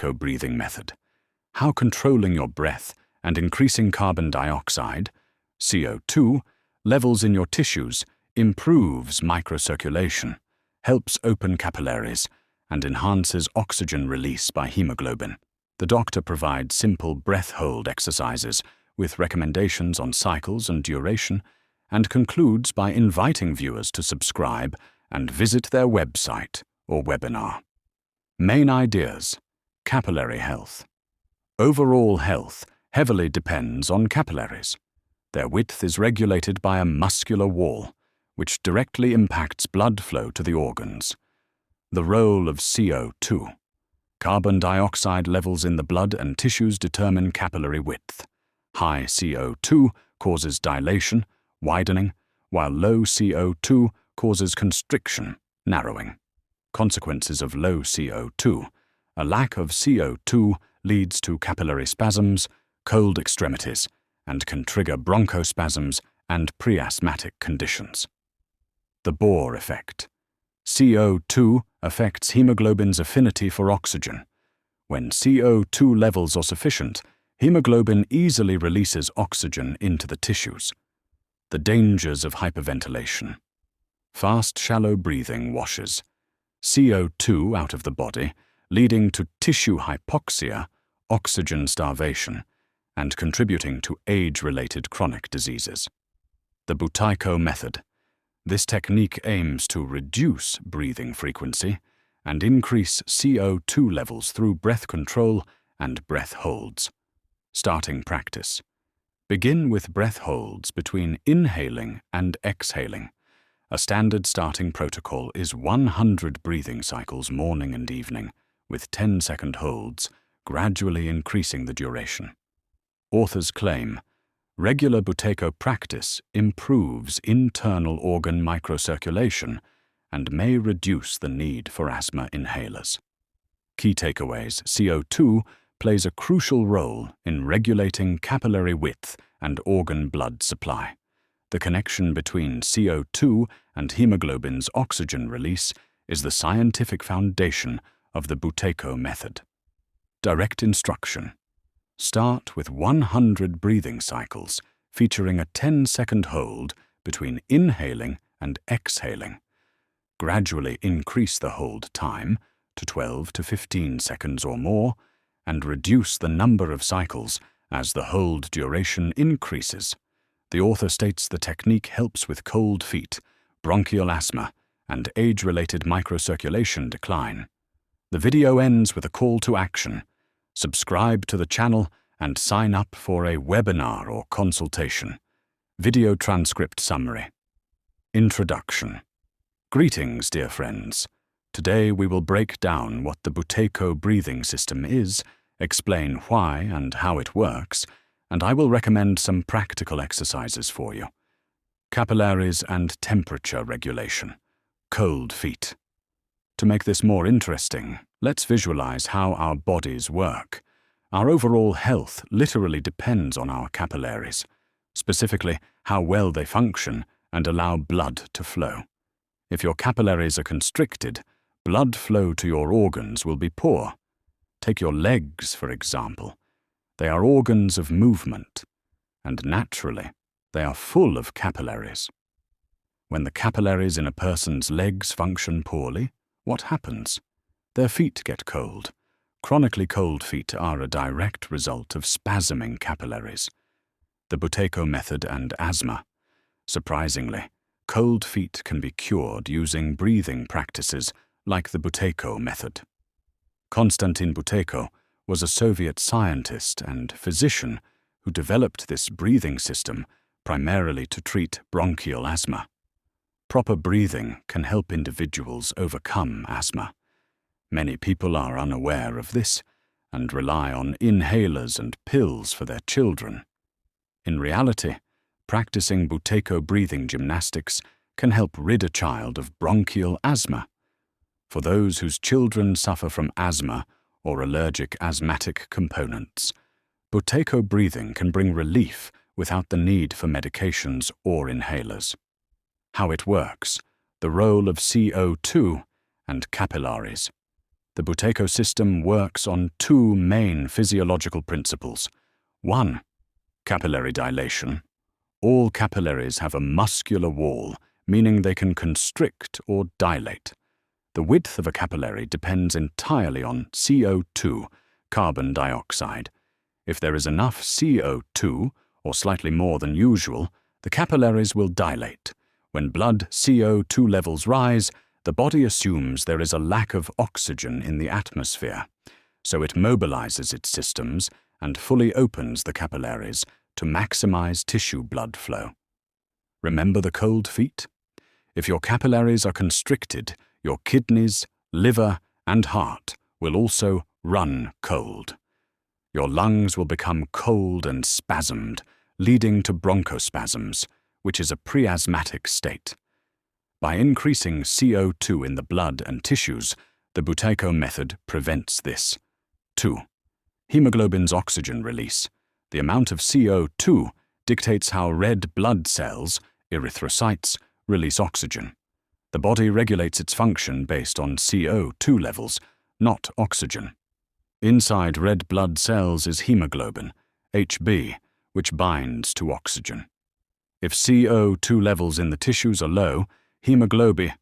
Buteyko Breathing Method. How controlling your breath and increasing carbon dioxide, CO2, levels in your tissues improves microcirculation, helps open capillaries, and enhances oxygen release by hemoglobin. The doctor provides simple breath hold exercises with recommendations on cycles and duration, and concludes by inviting viewers to subscribe and visit their website or webinar. Main ideas: capillary health. Overall health heavily depends on capillaries. Their width is regulated by a muscular wall, which directly impacts blood flow to the organs. The role of CO2. Carbon dioxide levels in the blood and tissues determine capillary width. High CO2 causes dilation, widening, while low CO2 causes constriction, narrowing. Consequences of low CO2. A lack of CO2 leads to capillary spasms, cold extremities, and can trigger bronchospasms and pre-asthmatic conditions. The Bohr effect. CO2 affects hemoglobin's affinity for oxygen. When CO2 levels are sufficient, hemoglobin easily releases oxygen into the tissues. The dangers of hyperventilation. Fast, shallow breathing washes CO2 out of the body, leading to tissue hypoxia, oxygen starvation, and contributing to age-related chronic diseases. The Buteyko Method. This technique aims to reduce breathing frequency and increase CO2 levels through breath control and breath holds. Starting practice. Begin with breath holds between inhaling and exhaling. A standard starting protocol is 100 breathing cycles morning and evening, with 10-second holds, gradually increasing the duration. Authors claim, regular Buteyko practice improves internal organ microcirculation and may reduce the need for asthma inhalers. Key takeaways: CO2 plays a crucial role in regulating capillary width and organ blood supply. The connection between CO2 and hemoglobin's oxygen release is the scientific foundation of the Buteyko method. Direct instruction. Start with 100 breathing cycles, featuring a 10-second hold between inhaling and exhaling. Gradually increase the hold time to 12 to 15 seconds or more, and reduce the number of cycles as the hold duration increases. The author states the technique helps with cold feet, bronchial asthma, and age-related microcirculation decline. The video ends with a call to action. Subscribe to the channel and sign up for a webinar or consultation. Video transcript summary. Introduction. Greetings, dear friends. Today we will break down what the Buteyko breathing system is, explain why and how it works, and I will recommend some practical exercises for you. Capillaries and temperature regulation. Cold feet. To make this more interesting, let's visualize how our bodies work. Our overall health literally depends on our capillaries, specifically how well they function and allow blood to flow. If your capillaries are constricted, blood flow to your organs will be poor. Take your legs, for example. They are organs of movement, and naturally, they are full of capillaries. When the capillaries in a person's legs function poorly, what happens? Their feet get cold. Chronically cold feet are a direct result of spasming capillaries. The Buteyko method and asthma. Surprisingly, cold feet can be cured using breathing practices like the Buteyko method. Konstantin Buteyko was a Soviet scientist and physician who developed this breathing system primarily to treat bronchial asthma. Proper breathing can help individuals overcome asthma. Many people are unaware of this and rely on inhalers and pills for their children. In reality, practicing Buteyko breathing gymnastics can help rid a child of bronchial asthma. For those whose children suffer from asthma or allergic asthmatic components, Buteyko breathing can bring relief without the need for medications or inhalers. How it works, the role of CO2 and capillaries. The Buteyko system works on two main physiological principles. 1. Capillary dilation. All capillaries have a muscular wall, meaning they can constrict or dilate. The width of a capillary depends entirely on CO2, carbon dioxide. If there is enough CO2, or slightly more than usual, the capillaries will dilate. When blood CO2 levels rise, the body assumes there is a lack of oxygen in the atmosphere, so it mobilizes its systems and fully opens the capillaries to maximize tissue blood flow. Remember the cold feet? If your capillaries are constricted, your kidneys, liver, and heart will also run cold. Your lungs will become cold and spasmed, leading to bronchospasms, which is a pre-asthmatic state. By increasing CO2 in the blood and tissues, the Buteyko method prevents this. 2. Hemoglobin's oxygen release. The amount of CO2 dictates how red blood cells, erythrocytes, release oxygen. The body regulates its function based on CO2 levels, not oxygen. Inside red blood cells is hemoglobin, Hb, which binds to oxygen. If CO2 levels in the tissues are low, hemoglobin